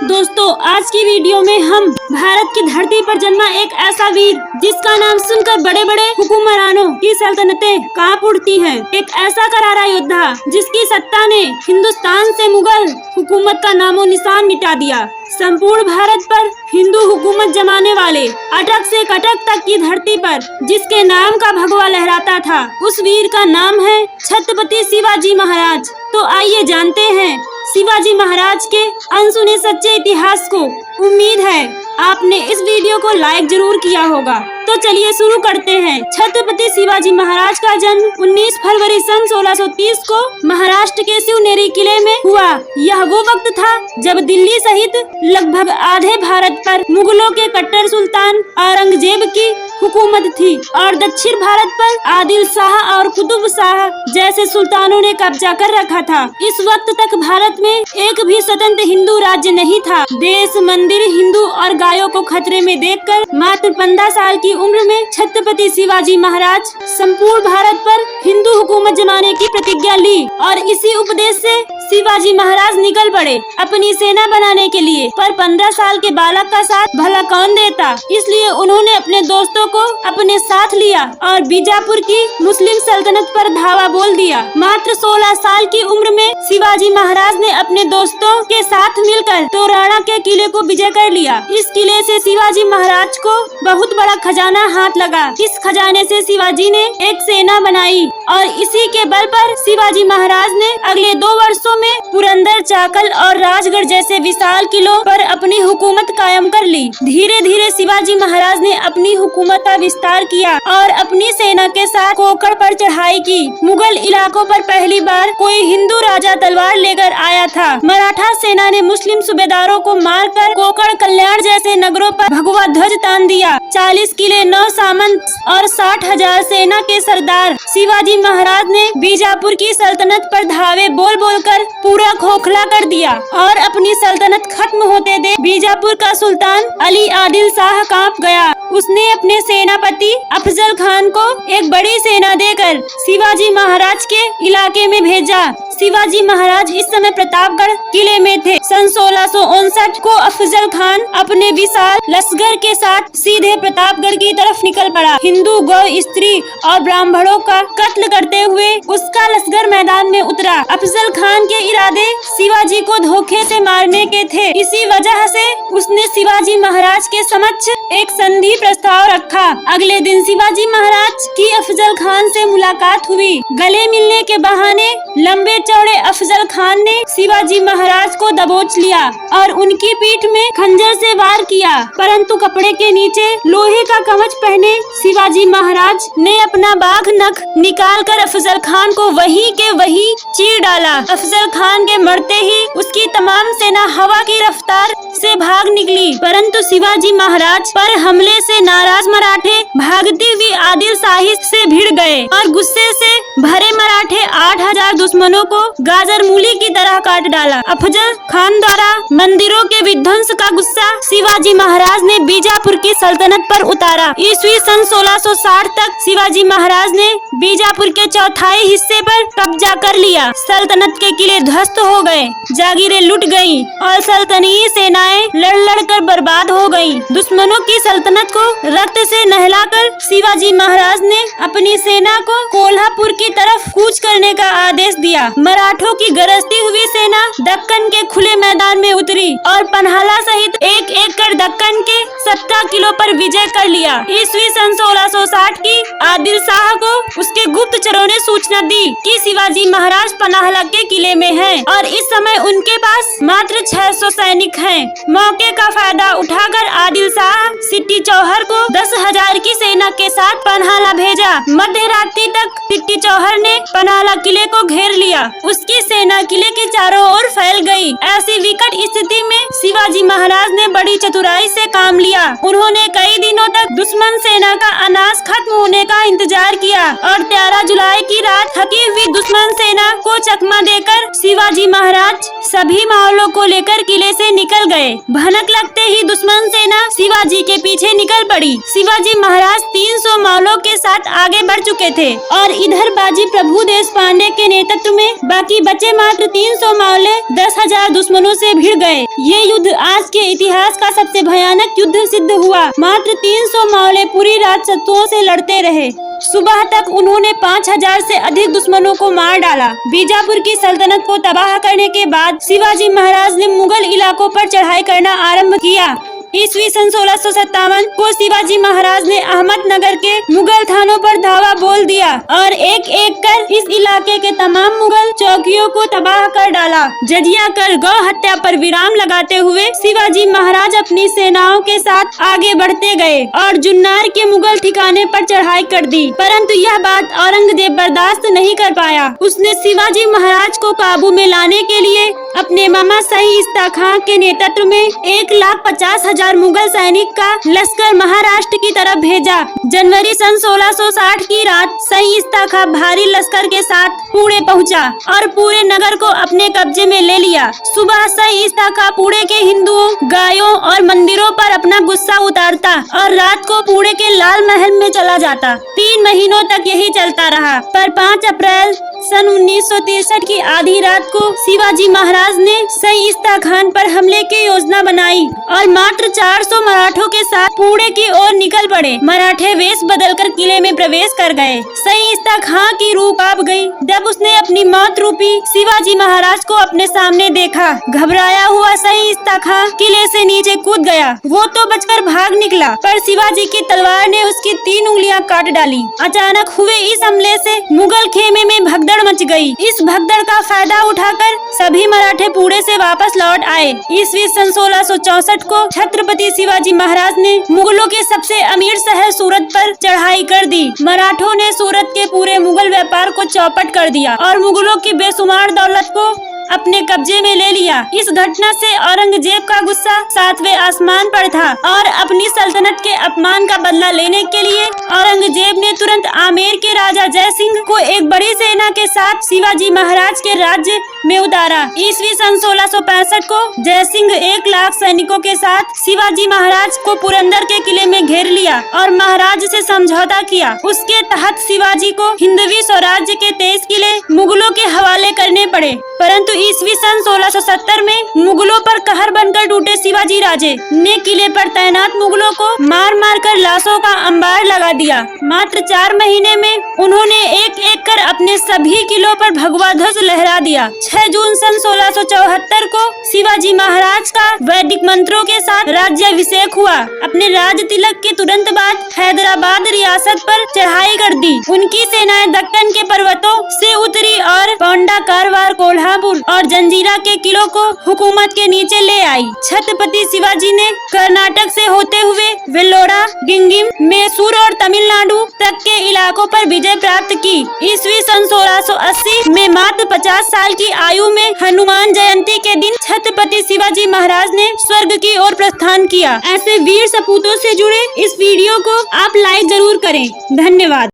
दोस्तों, आज की वीडियो में हम भारत की धरती पर जन्मा एक ऐसा वीर जिसका नाम सुनकर बड़े बड़े हुक्मरानों की सल्तनतें कांप उठती हैं। एक ऐसा करारा योद्धा जिसकी सत्ता ने हिंदुस्तान से मुगल हुकूमत का नामो निशान मिटा दिया। संपूर्ण भारत पर हिंदू हुकूमत जमाने वाले अटक से कटक तक की धरती पर जिसके नाम का भगवा लहराता था, उस वीर का नाम है छत्रपति शिवाजी महाराज। तो आइए जानते हैं शिवाजी महाराज के अनसुने सच्चे इतिहास को। उम्मीद है आपने इस वीडियो को लाइक जरूर किया होगा। तो चलिए शुरू करते हैं। छत्रपति शिवाजी महाराज का जन्म 19 फरवरी सन 1630 को महाराष्ट्र के शिवनेरी किले में हुआ। यह वो वक्त था जब दिल्ली सहित लगभग आधे भारत पर मुगलों के कट्टर सुल्तान औरंगजेब की हुकूमत थी और दक्षिण भारत पर आदिल शाह और कुतुब शाह जैसे सुल्तानों ने कब्जा कर रखा था। इस वक्त तक भारत में एक भी स्वतंत्र हिंदू राज्य नहीं था। देश, मंदिर, हिंदू और गायों को खतरे में देखकर मात्र 15 साल की उम्र में छत्रपति शिवाजी महाराज संपूर्ण भारत पर हिंदू हुकूमत जमाने की प्रतिज्ञा ली और इसी उपदेश से शिवाजी महाराज निकल पड़े अपनी सेना बनाने के लिए। पर 15 साल के बालक का साथ भला कौन देता, इसलिए उन्होंने अपने दोस्तों को अपने साथ लिया और बीजापुर की मुस्लिम सल्तनत पर धावा बोल दिया। मात्र 16 साल की उम्र में शिवाजी महाराज ने अपने दोस्तों के साथ मिलकर तोराना के किले को विजय कर लिया। इस किले से शिवाजी महाराज को बहुत बड़ा खजाना हाथ लगा। इस खजाने से शिवाजी ने एक सेना बनाई और इसी के बल पर शिवाजी महाराज ने अगले 2 वर्षों में पुरंदर, चाकल और राजगढ़ जैसे विशाल किलों पर अपनी हुकूमत कायम कर ली। धीरे धीरे शिवाजी महाराज ने अपनी हुकूमत का विस्तार किया और अपनी सेना के साथ कोकण पर चढ़ाई की। मुगल इलाकों पर पहली बार कोई हिंदू राजा तलवार लेकर आया था। मराठा सेना ने मुस्लिम सूबेदारों को मारकर कोकण, कल्याण जैसे नगरों पर भगवा ध्वज तान दिया। 40 किले, 9 सामंत और 60,000 सेना के सरदार शिवाजी महाराज ने बीजापुर की सल्तनत पर धावे बोल बोलकर पूरा खोखला कर दिया और अपनी सल्तनत खत्म होते देख बीजापुर का सुल्तान अली आदिल शाह कांप गया। उसने अपने सेनापति अफजल खान को एक बड़ी सेना देकर शिवाजी महाराज के इलाके में भेजा। शिवाजी महाराज इस समय प्रतापगढ़ किले में थे। सन 1659 को अफजल खान अपने विशाल लश्कर के साथ सीधे प्रतापगढ़ की तरफ निकल पड़ा। हिंदू, गौ, स्त्री और ब्राह्मणों का कत्ल करते हुए उसका लश्कर मैदान में उतरा। अफजल खान के इरादे शिवाजी को धोखे से मारने के थे। इसी वजह से उसने शिवाजी महाराज के समक्ष एक संधि प्रस्ताव रखा। अगले दिन शिवाजी महाराज की अफजल खान से मुलाकात हुई। गले मिलने के बहाने लंबे चौड़े अफजल खान ने शिवाजी महाराज को दबोच लिया और उनकी पीठ में खंजर से वार किया, परंतु कपड़े के नीचे लोहे का कवच पहने शिवाजी महाराज ने अपना बाघ नख निकालकर अफजल खान को वहीं के वहीं चीर डाला। अफजल खान के मरते ही उसकी तमाम सेना हवा की रफ्तार से भाग निकली, परंतु शिवाजी महाराज पर हमले से नाराज मराठे भागती हुई आदिल शाही से भिड़ गए और गुस्से से भरे मराठे 8,000 दुश्मनों को गाजर मूली की तरह काट डाला। अफजल खान द्वारा मंदिरों के विध्वंस का गुस्सा शिवाजी महाराज ने बीजापुर की सल्तनत पर उतारा। ईस्वी सन 1660 तक शिवाजी महाराज ने बीजापुर के चौथाई हिस्से पर कब्जा कर लिया। सल्तनत के किले ध्वस्त हो गए, जागीरें लुट गयी और सल्तनती सेनाएं लड़ कर बर्बाद हो गयी। दुश्मनों की सल्तनत को रक्त से नहलाकर शिवाजी महाराज ने अपनी सेना को कोल्हापुर की तरफ कूच करने का आदेश दिया। मराठों की गरजती हुई सेना दक्कन के खुले मैदान में उतरी और पन्हाला सहित एक एक कर दक्कन के 17 किलो पर विजय कर लिया। ईस्वी सन 1660 की आदिल शाह को उसके गुप्तचरों ने सूचना दी कि शिवाजी महाराज पन्हाला के किले में हैं और इस समय उनके पास मात्र 600 सैनिक हैं। मौके का फायदा उठाकर आदिल शाह सिट्टी चौहर को 10,000 की सेना के साथ पन्हाला भेजा। मध्य रात्रि तक सिट्टी चौहर ने पन्हाला किले को घेर लिया। उसकी सेना किले के चारों ओर फैल गई। ऐसी विकट स्थिति में शिवाजी महाराज ने बड़ी चतुराई से काम लिया। उन्होंने कई दिनों तक दुश्मन सेना का अनाज खत्म होने का इंतजार किया और 13 जुलाई की रात थकी हुई दुश्मन सेना को चकमा देकर शिवाजी महाराज सभी मावलों को लेकर किले से निकल गए। भनक लगते ही दुश्मन सेना शिवाजी के पीछे निकल निकल पड़ी। शिवाजी महाराज 300 मावलों के साथ आगे बढ़ चुके थे और इधर बाजी प्रभु देशपांडे के नेतृत्व में बाकी बचे मात्र 300 मावले 10,000 दुश्मनों से भिड़ गए। ये युद्ध आज के इतिहास का सबसे भयानक युद्ध सिद्ध हुआ। मात्र 300 मावले पूरी रात शत्रुओं से लड़ते रहे। सुबह तक उन्होंने 5,000 से अधिक दुश्मनों को मार डाला। बीजापुर की सल्तनत को तबाह करने के बाद शिवाजी महाराज ने मुगल इलाकों पर चढ़ाई करना आरंभ किया। ईस्वी सन 1657 को शिवाजी महाराज ने अहमदनगर के मुगल थानों पर धावा बोल दिया और एक एक कर इस इलाके के तमाम मुगल चौकियों को तबाह कर डाला। जजिया कर गौ हत्या पर विराम लगाते हुए शिवाजी महाराज अपनी सेनाओं के साथ आगे बढ़ते गए और जुन्नार के मुगल ठिकाने पर चढ़ाई कर दी। परंतु यह बात औरंगजेब बर्दाश्त नहीं कर पाया। उसने शिवाजी महाराज को काबू में लाने के लिए अपने मामा शाही इस्ता खां के नेतृत्व में 1,50,000 मुगल सैनिक का लश्कर महाराष्ट्र की तरफ भेजा। जनवरी सन 1660 की रात शाही इस्ता खां भारी लश्कर के साथ पुणे पहुंचा और पूरे नगर को अपने कब्जे में ले लिया। सुबह शाही इस्ता खां पुणे के हिंदुओं, गायों और मंदिरों पर अपना गुस्सा उतारता और रात को पुणे के लाल महल में चला जाता। 3 महीनों तक यही चलता रहा, पर 5 अप्रैल सन 1963 की आधी रात को शिवाजी महाराज ने शाही इस्ता खान पर हमले की योजना बनाई और मात्र 400 मराठों के साथ पुणे की ओर निकल पड़े। मराठे वेश बदलकर किले में प्रवेश कर गए। शाही इस्ता खान की रूह कांप गई जब उसने अपनी मौत रूपी शिवाजी महाराज को अपने सामने देखा। घबराया हुआ शाही इस्ता खान किले से नीचे कूद गया। वो तो बचकर भाग निकला, पर शिवाजी की तलवार ने उसकी 3 उंगलियां काट डाली। अचानक हुए इस हमले से मुगल खेमे में भगदड़ मच गई। इस भगदड़ का फायदा उठाकर सभी मराठे पुणे से वापस लौट आए। ईस्वी सन 1664 को छत्रपति शिवाजी महाराज ने मुगलों के सबसे अमीर शहर सूरत पर चढ़ाई कर दी। मराठों ने सूरत के पूरे मुगल व्यापार को चौपट कर दिया और मुगलों की बेशुमार दौलत को अपने कब्जे में ले लिया। इस घटना से औरंगजेब का गुस्सा 7वें आसमान पर था और अपनी सल्तनत के अपमान का बदला लेने के लिए औरंगजेब ने तुरंत आमेर के राजा जय सिंह को एक बड़ी सेना के साथ शिवाजी महाराज के राज्य में उतारा। ईस्वी सन 1665 को जय सिंह 1 लाख सैनिकों के साथ शिवाजी महाराज को पुरंदर के किले में घेर लिया और महाराज से समझौता किया। उसके तहत शिवाजी को हिंदवी स्वराज्य के 23 किले मुगलों के हवाले करने पड़े। परंतु ईस्वी सन 1670 में मुगलों पर कहर बनकर टूटे शिवाजी राजे ने किले पर तैनात मुगलों को मार मार कर लाशों का अंबार लगा दिया। मात्र 4 महीने में उन्होंने एक एक कर अपने सभी किलों पर भगवा ध्वज लहरा दिया। 6 जून सन 1674 को शिवाजी महाराज का वैदिक मंत्रों के साथ राज्याभिषेक हुआ। अपने राज तिलक के तुरंत बाद हैदराबाद रियासत पर चढ़ाई कर दी। उनकी सेनाएं दक्कन के पर्वतों से उतरी और पोंडा, कारवार, कोल्हापुर और जंजीरा के किलों को हुकूमत के नीचे ले आई। छत्रपति शिवाजी ने कर्नाटक से होते हुए वेल्लोरा, गिंगिम, मैसूर और तमिलनाडु तक के इलाकों पर विजय प्राप्त की। ईस्वी सन 1680 में मात्र 50 साल की आयु में हनुमान जयंती के दिन छत्रपति शिवाजी महाराज ने स्वर्ग की ओर प्रस्थान किया। ऐसे वीर सपूतों से जुड़े इस वीडियो को आप लाइक जरूर करें। धन्यवाद।